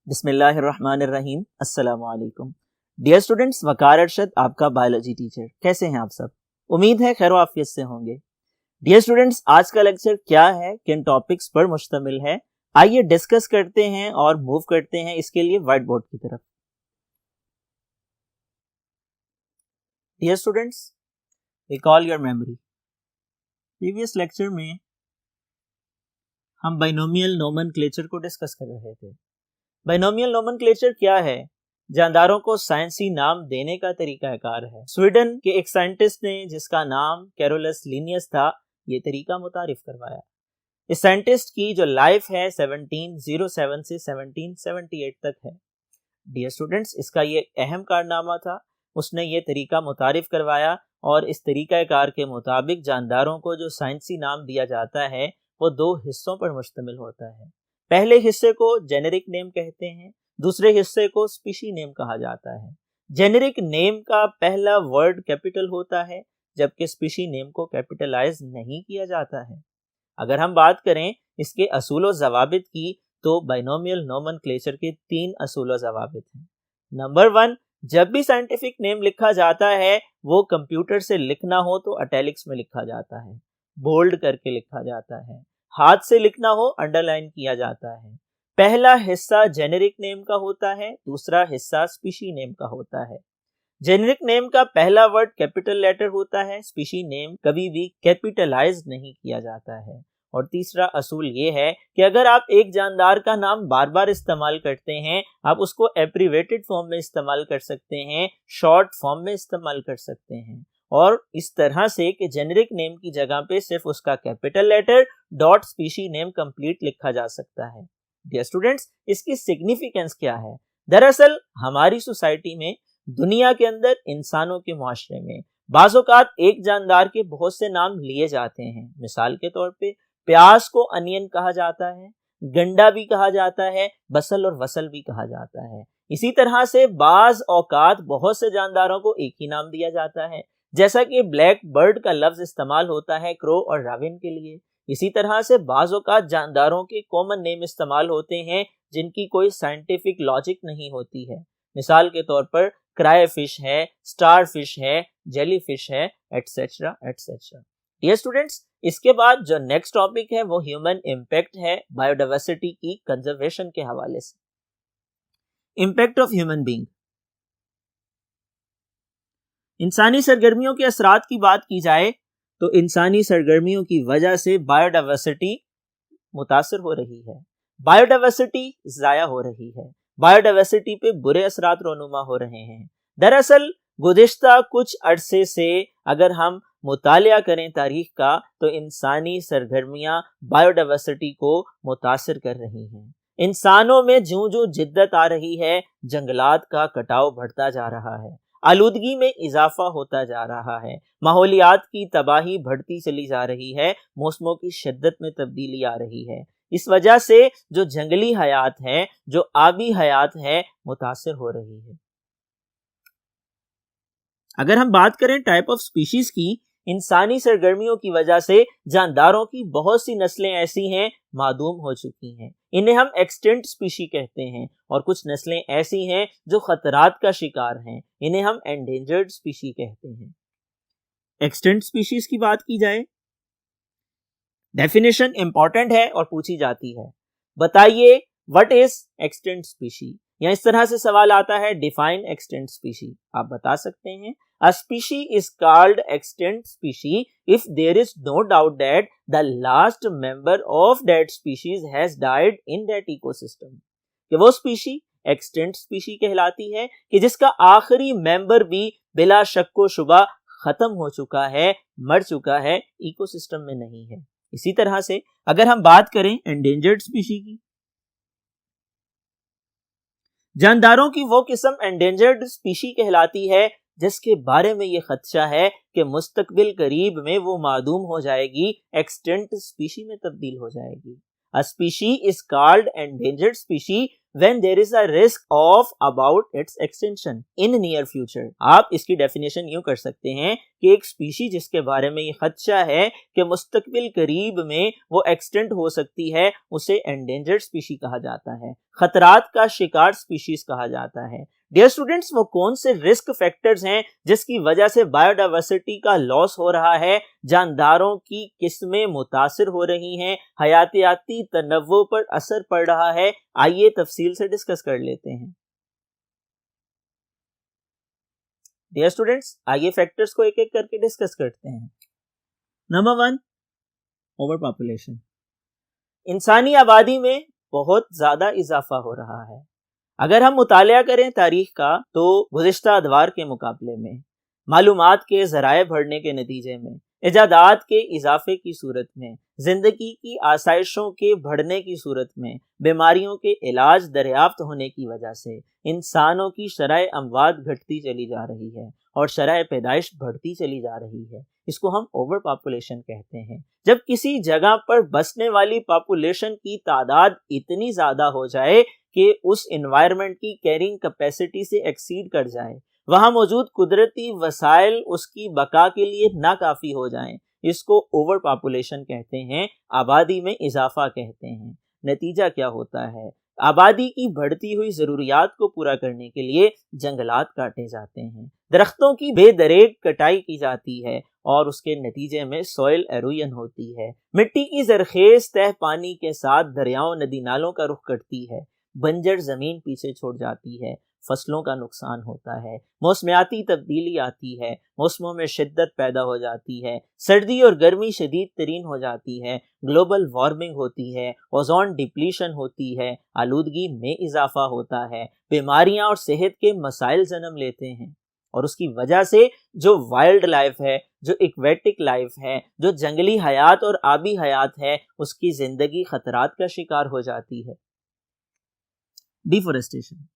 بسم اللہ الرحمن الرحیم۔ السلام علیکم ڈیئر اسٹوڈنٹس، وقار ارشد آپ کا بایولوجی ٹیچر۔ کیسے ہیں آپ سب؟ امید ہے خیر و عافیت سے ہوں گے۔ ڈیئر اسٹوڈنٹس، آج کا لیکچر کیا ہے، کن ٹاپکس پر مشتمل ہے، آئیے ڈسکس کرتے ہیں اور موو کرتے ہیں اس کے لیے وائٹ بورڈ کی طرف۔ Dear students, recall your memory. Previous lecture میں ہم بائنومیل نومنکلیچر کو ڈسکس کر رہے تھے۔ بائنومیل نومنکلیچر کیا ہے؟ جانداروں کو سائنسی نام دینے کا طریقہ کار ہے۔ سویڈن کے ایک سائنٹسٹ نے، جس کا نام کیرولس لینیس تھا، یہ طریقہ متعارف کروایا۔ اس سائنٹسٹ کی جو لائف ہے 1707 سے 1778 تک ہے۔ ڈیئر اسٹوڈنٹس، اس کا یہ اہم کارنامہ تھا، اس نے یہ طریقہ متعارف کروایا، اور اس طریقہ کار کے مطابق جانداروں کو جو سائنسی نام دیا جاتا ہے وہ دو حصوں پر مشتمل ہوتا ہے۔ پہلے حصے کو جینرک نیم کہتے ہیں، دوسرے حصے کو اسپیشی نیم کہا جاتا ہے۔ جینرک نیم کا پہلا ورڈ کیپٹل ہوتا ہے، جبکہ اسپیشی نیم کو کیپٹلائز نہیں کیا جاتا ہے۔ اگر ہم بات کریں اس کے اصول و ضوابط کی، تو بائنومیل نومنکلیچر کے 3 اصول و ضوابط ہیں۔ نمبر 1، جب بھی سائنٹیفک نیم لکھا جاتا ہے وہ کمپیوٹر سے لکھنا ہو تو اٹیلکس میں لکھا جاتا ہے، بولڈ کر کے لکھا جاتا ہے۔ ہاتھ سے لکھنا ہو انڈر لائن کیا جاتا ہے۔ پہلا حصہ جینرک نیم کا ہوتا ہے، دوسرا حصہ اسپیشی نیم کا ہوتا ہے۔ جینرک نیم کا پہلا ورڈ کیپٹل لیٹر ہوتا ہے، اسپیشی نیم کبھی بھی کیپٹلائز نہیں کیا جاتا ہے۔ اور تیسرا اصول یہ ہے کہ اگر آپ ایک جاندار کا نام بار بار استعمال کرتے ہیں، آپ اس کو ایبریویٹڈ فارم میں استعمال کر سکتے ہیں، شارٹ فارم میں استعمال کر سکتے ہیں، اور اس طرح سے کہ جینرک نیم کی جگہ پہ صرف اس کا کیپٹل لیٹر ڈاٹ اسپیشی نیم کمپلیٹ لکھا جا سکتا ہے۔ ڈیئر اسٹوڈنٹس، اس کی سگنیفیکنس کیا ہے؟ دراصل ہماری سوسائٹی میں، دنیا کے اندر، انسانوں کے معاشرے میں بعض اوقات ایک جاندار کے بہت سے نام لیے جاتے ہیں۔ مثال کے طور پہ پیاز کو انین کہا جاتا ہے، گنڈا بھی کہا جاتا ہے، بصل اور وصل بھی کہا جاتا ہے۔ اسی طرح سے بعض اوقات بہت سے جانداروں کو ایک ہی نام دیا جاتا ہے، جیسا کہ بلیک برڈ کا لفظ استعمال ہوتا ہے کرو اور راون کے لیے۔ اسی طرح سے بعض اوقات جانداروں کے کامن نیم استعمال ہوتے ہیں جن کی کوئی سائنٹیفک لاجک نہیں ہوتی ہے۔ مثال کے طور پر کرائے فش ہے، سٹار فش ہے، جیلی فش ہے، ایٹسیٹرا ایٹسیٹرا۔ ڈیئر اسٹوڈنٹس، اس کے بعد جو نیکسٹ ٹاپک ہے وہ ہیومن امپیکٹ ہے، بایو ڈائیورسٹی کی کنزرویشن کے حوالے سے۔ Impact of human being. انسانی سرگرمیوں کے اثرات کی بات کی جائے تو انسانی سرگرمیوں کی وجہ سے بایو ڈائیورسٹی متاثر ہو رہی ہے، بایو ڈائیورسٹی ضائع ہو رہی ہے، بایو ڈائیورسٹی پہ برے اثرات رونما ہو رہے ہیں۔ دراصل گزشتہ کچھ عرصے سے اگر ہم مطالعہ کریں تاریخ کا، تو انسانی سرگرمیاں بایو ڈائیورسٹی کو متاثر کر رہی ہیں۔ انسانوں میں جوں جوں جدت آ رہی ہے، جنگلات کا کٹاؤ بڑھتا جا رہا ہے، آلودگی میں اضافہ ہوتا جا رہا ہے، ماحولیات کی تباہی بڑھتی چلی جا رہی ہے، موسموں کی شدت میں تبدیلی آ رہی ہے۔ اس وجہ سے جو جنگلی حیات ہے، جو آبی حیات ہے، متاثر ہو رہی ہے۔ اگر ہم بات کریں ٹائپ آف سپیشیز کی، انسانی سرگرمیوں کی وجہ سے جانداروں کی بہت سی نسلیں ایسی ہیں معدوم ہو چکی ہیں، انہیں ہم ایکسٹنٹ سپیشی کہتے ہیں، اور کچھ نسلیں ایسی ہیں جو خطرات کا شکار ہیں، انہیں ہم انڈینجرڈ سپیشی کہتے ہیں۔ ایکسٹنٹ سپیشیز کی بات کی جائے، ڈیفینیشن امپورٹنٹ ہے اور پوچھی جاتی ہے۔ بتائیے what is extinct species، یا اس طرح سے سوال آتا ہے define extinct species، آپ بتا سکتے ہیں a species is called extinct species if there is no doubt that the last member of that species has died in that ecosystem، کہ وہ species extinct species کہلاتی ہے کہ جس کا آخری ممبر بھی بلا شک و شبہ ختم ہو چکا ہے، مر چکا ہے، ایکو سسٹم میں نہیں ہے۔ اسی طرح سے اگر ہم بات کریں انڈینجرڈ سپیشی کی، جانداروں کی وہ قسم انڈینجرڈ سپیشی کہلاتی ہے جس کے بارے میں یہ خدشہ ہے کہ مستقبل قریب میں وہ معدوم ہو جائے گی، ایکسٹنٹ سپیشی میں تبدیل ہو جائے گی۔ A species is called endangered species when there is a risk of about its extinction in near future. आप इसकी डेफिनेशन यूं कर सकते हैं कि एक स्पीशी जिसके बारे में ये खदशा है कि मुस्तकबिल करीब में वो एक्सटेंट हो सकती है, उसे एंडेंजर्ड स्पीशी कहा जाता है, खतरात का शिकार स्पीशीज कहा जाता है। डियर स्टूडेंट्स, वो कौन से रिस्क फैक्टर्स हैं जिसकी वजह से बायोडाइवर्सिटी का लॉस हो रहा है, जानदारों की किस्में मुतासिर हो रही हैं, हयातियाती तनव्वुर पर असर पड़ रहा है? आइए तफसील से डिस्कस कर लेते हैं। डियर स्टूडेंट्स, आइए फैक्टर्स को एक एक करके डिस्कस करते हैं। Number 1, over population. इंसानी आबादी में बहुत ज्यादा इजाफा हो रहा है। अगर हम मुतालिया करें तारीख का, तो गुज़िश्ता अदवार के मुकाबले में मालूमात के ज़राए बढ़ने के नतीजे में, इजादात के इजाफे की सूरत में, ज़िंदगी की आसाइशों के बढ़ने की सूरत में, बीमारियों के इलाज दरियाफ्त होने की वजह से इंसानों की शरह अमवात घटती चली जा रही है और शरह पैदाइश बढ़ती चली जा रही है। इसको हम ओवर पॉपुलेशन कहते हैं। जब किसी जगह पर बसने वाली पॉपुलेशन की तादाद इतनी ज़्यादा हो जाए कि उस एनवायरनमेंट की कैरिंग कैपेसिटी से एक्सीड कर जाए, वहाँ मौजूद कुदरती वसाइल उसकी बका के लिए नाकाफ़ी हो जाएं, इसको ओवर पॉपुलेशन कहते हैं, आबादी में इजाफा कहते हैं। नतीजा क्या होता है? आबादी की बढ़ती हुई ज़रूरियात को पूरा करने के लिए जंगलात काटे जाते हैं, दरख्तों की बेदरेग कटाई की जाती है और उसके नतीजे में सॉइल एरोजन होती है। मिट्टी की ज़रखेज़ तह पानी के साथ दरियाओं नदी नालों का रुख करती है, बंजर ज़मीन पीछे छोड़ जाती है, फसलों का नुकसान होता है, मौसमियाती तब्दीली आती है, मौसमों में शिद्दत पैदा हो जाती है, सर्दी और गर्मी शदीद तरीन हो जाती है, ग्लोबल वार्मिंग होती है, ओजोन डिप्लीशन होती है, आलूदगी में इजाफा होता है, बीमारियां और सेहत के मसाइल जन्म लेते हैं और उसकी वजह से जो वाइल्ड लाइफ है, जो एक्वेटिक लाइफ है, जो जंगली हयात और आबी हयात है, उसकी ज़िंदगी खतरात का शिकार हो जाती है। डिफॉरेस्टेशन।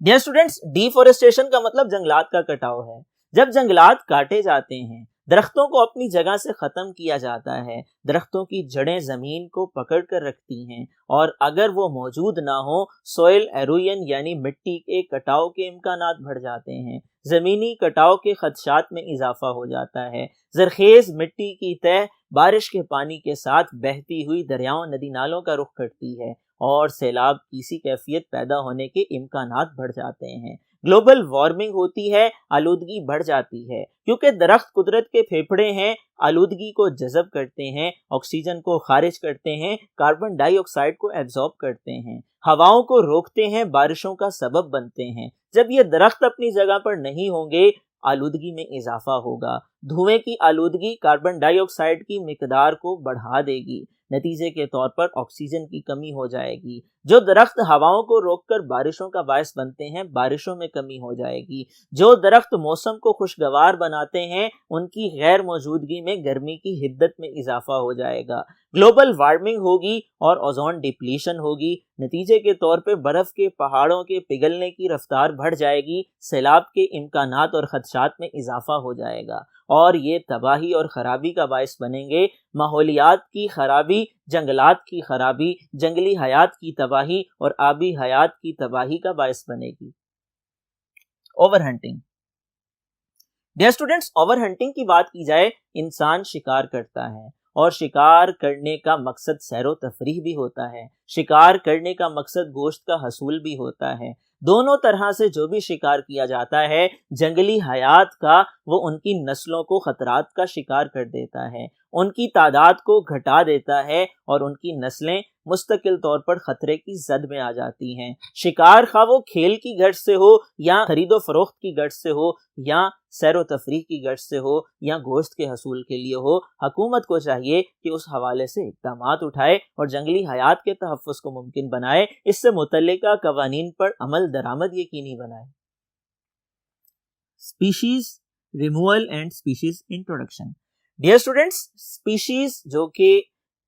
डियर स्टूडेंट्स, डिफॉरेस्टेशन का मतलब जंगलात का कटाव है। जब जंगलात काटे जाते हैं, दरख्तों को अपनी जगह से ख़त्म किया जाता है, दरख्तों की जड़ें ज़मीन को पकड़ कर रखती हैं और अगर वो मौजूद ना हो, सॉइल एरोजन यानी मिट्टी के कटाव के इम्कानात बढ़ जाते हैं, ज़मीनी कटाव के खदशात में इजाफा हो जाता है, ज़रखेज़ मिट्टी की तह बारिश के पानी के साथ बहती हुई दरियाओं नदी नालों का रुख करती है और सैलाब की सी कैफियत पैदा होने के इम्कानात बढ़ जाते हैं। ग्लोबल वार्मिंग होती है, आलूदगी बढ़ जाती है, क्योंकि दरख्त कुदरत के फेफड़े हैं, आलूदगी को जज़ब करते हैं, ऑक्सीजन को खारिज करते हैं, कार्बन डाइऑक्साइड को एब्जॉर्ब करते हैं, हवाओं को रोकते हैं, बारिशों का सबब बनते हैं। जब ये दरख्त अपनी जगह पर नहीं होंगे, आलूदगी में इजाफा होगा। धुएं की आलूदगी कार्बन डाइऑक्साइड की मिकदार को बढ़ा देगी, नतीजे के तौर पर ऑक्सीजन की कमी हो जाएगी। जो दरख्त हवाओं को रोककर बारिशों का बायस बनते हैं, बारिशों में कमी हो जाएगी। जो दरख्त मौसम को खुशगवार बनाते हैं, उनकी गैर मौजूदगी में गर्मी की हिद्दत में इजाफा हो जाएगा। ग्लोबल वार्मिंग होगी और ओजोन डिप्लीशन होगी। नतीजे के तौर पर बर्फ के पहाड़ों के पिघलने की रफ्तार बढ़ जाएगी, सैलाब के इम्कानात और खदशात में इजाफा हो जाएगा और ये तबाही और ख़राबी का बायस बनेंगे। माहौलियात की खराबी, जंगलात की खराबी, जंगली हयात की तबाही और आबी हयात की तबाही का बायस बनेगी। Over hunting. Dear students, over hunting की बात की जाए, इंसान शिकार करता है और शिकार करने का मकसद सैरो तफरीह भी होता है, शिकार करने का मकसद गोश्त का हसूल भी होता है। दोनों तरह से जो भी शिकार किया जाता है, जंगली हयात का, वो उनकी नस्लों को खतरात का शिकार कर देता है, उनकी तादाद को घटा देता है और उनकी नस्लें मुस्तकिल तौर पर खतरे की जद में आ जाती हैं। शिकार खा वो खेल की गर्ज से हो या खरीदो फरोख्त की गर्ज से हो या सैरो तफरीह की गर्ज से हो या गोश्त के हसूल के लिए हो, हुकूमत को चाहिए कि उस हवाले से इक़दामात उठाए और जंगली हयात के तहफ़्फ़ुज़ को मुमकिन बनाए, इससे मुतल्लिका कवानीन पर अमल दरामद यकीनी बनाए। Species removal and species introduction. Dear students, species जो कि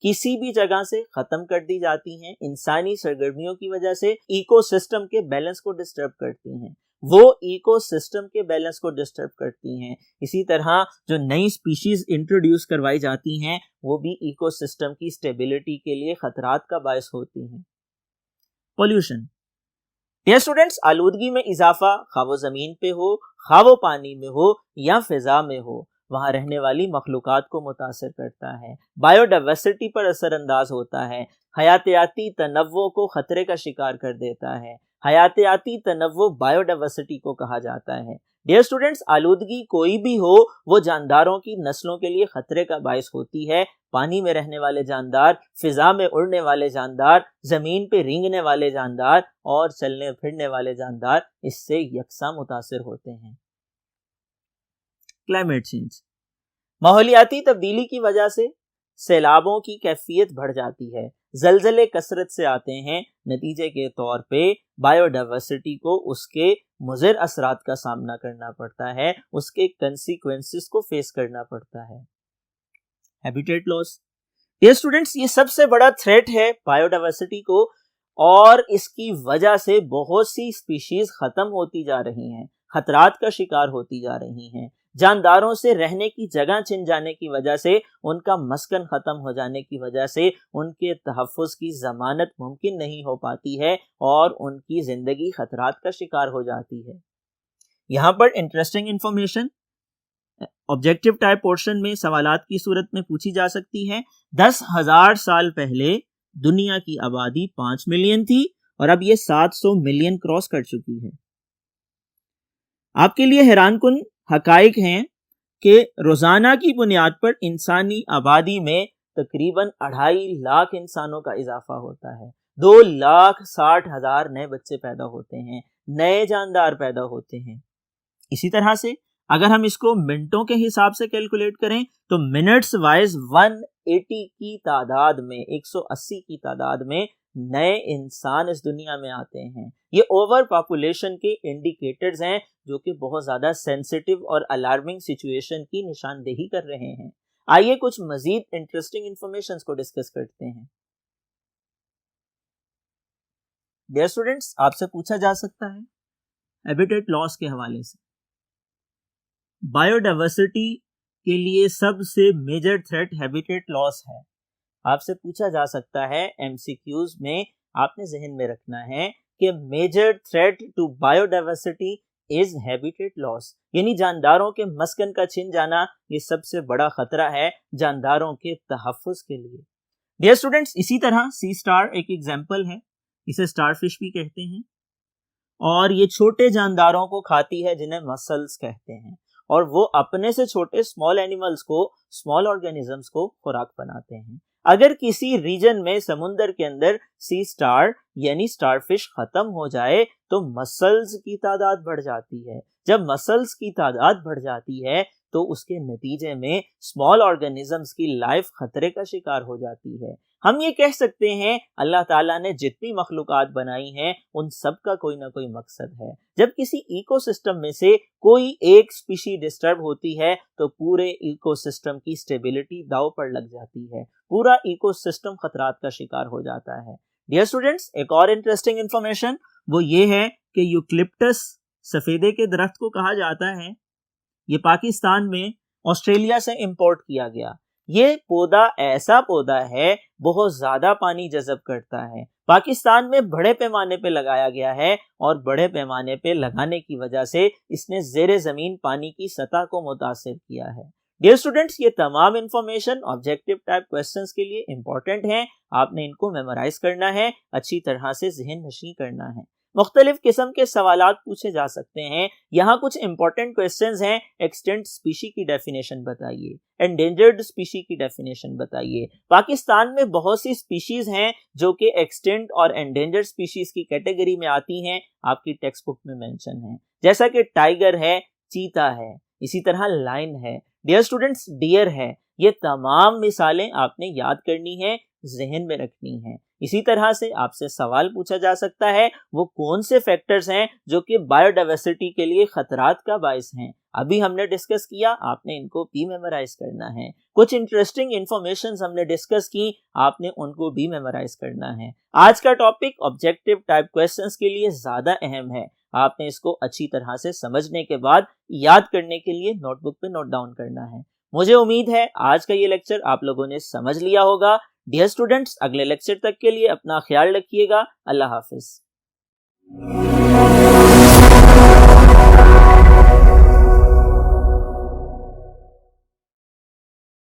किसी भी जगह से खत्म कर दी जाती हैं, इंसानी सरगर्मियों की वजह से इकोसिस्टम के बैलेंस को डिस्टर्ब करती हैं, वो इकोसिस्टम के बैलेंस को डिस्टर्ब करती हैं। इसी तरह जो नई स्पीशीज इंट्रोड्यूस करवाई जाती हैं, वो भी इकोसिस्टम की स्टेबिलिटी के लिए खतरात का बायस होती हैं। पोल्यूशन। डियर स्टूडेंट्स, आलूदगी में इजाफा खा वो ज़मीन पे हो, खा वो पानी में हो या फिजा में हो, वहाँ रहने वाली मखलूकात को मुतासिर करता है, बायोडाइवर्सिटी पर असर अंदाज होता है, हयातियाती तनव्वो को खतरे का शिकार कर देता है। हयातियाती तनव्वो बायोडाइवर्सिटी को कहा जाता है। डियर स्टूडेंट्स, आलूदगी कोई भी हो वो जानदारों की नस्लों के लिए खतरे का बायस होती है। पानी में रहने वाले जानदार, फिजा में उड़ने वाले जानदार, जमीन पे रेंगने वाले जानदार और चलने फिरने वाले जानदार इससे यकसा मुतासिर होते हैं। Climate change. माहौलियाती तब्दीली की वजह से सैलाबों की कैफियत बढ़ जाती है, जलजले कसरत से आते हैं, नतीजे के तौर पे बायोडाइवर्सिटी को उसके मुज़िर असरात का सामना करना पड़ता है, उसके कंसीक्वेंसेस को फेस करना पड़ता है। Habitat loss. ये स्टूडेंट्स, ये सबसे बड़ा थ्रेट है बायोडाइवर्सिटी को और इसकी वजह से बहुत सी स्पीशीज खत्म होती जा रही हैं, खतरात का शिकार होती जा रही हैं। जानदारों से रहने की जगह छिन जाने की वजह से, उनका मस्कन ख़त्म हो जाने की वजह से उनके तहफ़्फ़ुज़ की ज़मानत मुमकिन नहीं हो पाती है और उनकी ज़िंदगी खतरात का शिकार हो जाती है। यहाँ पर interesting information objective type portion में सवालात की सूरत में पूछी जा सकती है। 10,000 साल पहले दुनिया की आबादी 5 मिलियन थी और अब ये 700 मिलियन क्रॉस कर चुकी है। आपके लिए हैरानकुन हकाइक हैं कि रोजाना की बुनियाद पर इंसानी आबादी में तकरीबन 2.5 लाख इंसानों का इजाफा होता है। 2,60,000 नए बच्चे पैदा होते हैं, नए जानदार पैदा होते हैं। इसी तरह से अगर हम इसको मिनटों के हिसाब से कैलकुलेट करें तो मिनट्स वाइज 180 की तादाद में, 180 की तादाद में नए इंसान इस दुनिया में आते हैं। ये ओवर पॉपुलेशन के इंडिकेटर्स हैं जो कि बहुत ज़्यादा सेंसिटिव और अलार्मिंग सिचुएशन की निशानदेही कर रहे हैं। आइए कुछ मजीद इंटरेस्टिंग इंफॉर्मेशन को डिस्कस करते हैं। डियर स्टूडेंट्स, आपसे पूछा जा सकता है हैबिटेट लॉस के हवाले से, बायोडाइवर्सिटी के लिए सबसे मेजर थ्रेट हैबिटेट लॉस है। आपसे पूछा जा सकता है एमसीक्यूज में, आपने जहन में रखना है कि major threat to biodiversity is habitat loss, यानी जानदारों के मस्कन का छिन जाना ये सबसे बड़ा खतरा है जानदारों के तहफ़्फ़ुज़ के लिए। डियर स्टूडेंट्स, इसी तरह सी स्टार एक एग्जाम्पल है, इसे स्टार फिश भी कहते हैं और ये छोटे जानदारों को खाती है जिन्हें मसल्स कहते हैं और वो अपने से छोटे स्मॉल एनिमल्स को, स्मॉल ऑर्गेनिजम्स को खुराक बनाते हैं। अगर किसी रीजन में समुंदर के अंदर सी स्टार यानी स्टारफिश खत्म हो जाए तो मसल्स की तादाद बढ़ जाती है। जब मसल्स की तादाद बढ़ जाती है तो उसके नतीजे में स्मॉल ऑर्गेनिजम्स की लाइफ खतरे का शिकार हो जाती है। हम ये कह सकते हैं अल्लाह ताला ने जितनी मखलूकात बनाई हैं उन सब का कोई ना कोई मकसद है। जब किसी इकोसिस्टम में से कोई एक स्पीशी डिस्टर्ब होती है तो पूरे इकोसिस्टम की स्टेबिलिटी दांव पर लग जाती है, पूरा इकोसिस्टम खतरात का शिकार हो जाता है। डियर स्टूडेंट्स, एक और इंटरेस्टिंग इंफॉर्मेशन वो ये है कि यूकलिप्टस सफेदे के दरख्त को कहा जाता है, ये पाकिस्तान में ऑस्ट्रेलिया से इंपोर्ट किया गया। ये पौधा ऐसा पौधा है बहुत ज्यादा पानी जज़ब करता है, पाकिस्तान में बड़े पैमाने पे लगाया गया है और बड़े पैमाने पे लगाने की वजह से इसने ज़ेरे ज़मीन पानी की सतह को मुतासिर किया है। डियर स्टूडेंट्स, ये तमाम इंफॉर्मेशन ऑब्जेक्टिव टाइप क्वेश्चंस के लिए इंपॉर्टेंट हैं, आपने इनको मेमोराइज करना है, अच्छी तरह से ज़हन नशीं करना है। मुख्तलिफ किस्म के सवालात पूछे जा सकते हैं। यहाँ कुछ इंपॉर्टेंट क्वेश्चंस हैं। एक्सटिंक्ट स्पीशी की डेफिनेशन बताइए, एंडेंजर्ड स्पीशी की डेफिनेशन बताइए। पाकिस्तान में बहुत सी स्पीशीज हैं जो कि एक्सटिंक्ट और एंडेंजर्ड स्पीशीज की कैटेगरी में आती हैं, आपकी टेक्स्ट बुक में मेंशन है, जैसा कि टाइगर है, चीता है, इसी तरह लाइन है, डियर स्टूडेंट्स डियर है। ये तमाम मिसालें आपने याद करनी है, जहन में रखनी है। इसी तरह से आपसे सवाल पूछा जा सकता है वो कौन से फैक्टर्स हैं जो कि बायोडाइवर्सिटी के लिए खतरात का बायस हैं। अभी हमने डिस्कस किया, आपने इनको भी मेमोराइज करना है। कुछ इंटरेस्टिंग इंफॉर्मेशन हमने डिस्कस की, आपने उनको भी मेमोराइज करना है। आज का टॉपिक ऑब्जेक्टिव टाइप क्वेश्चंस के लिए ज्यादा अहम है, आपने इसको अच्छी तरह से समझने के बाद याद करने के लिए नोटबुक पे नोट डाउन करना है। मुझे उम्मीद है आज का ये लेक्चर आप लोगों ने समझ लिया होगा। ڈیئر اسٹوڈنٹس، اگلے لیکچر تک کے لیے اپنا خیال رکھیے گا. اللہ حافظ.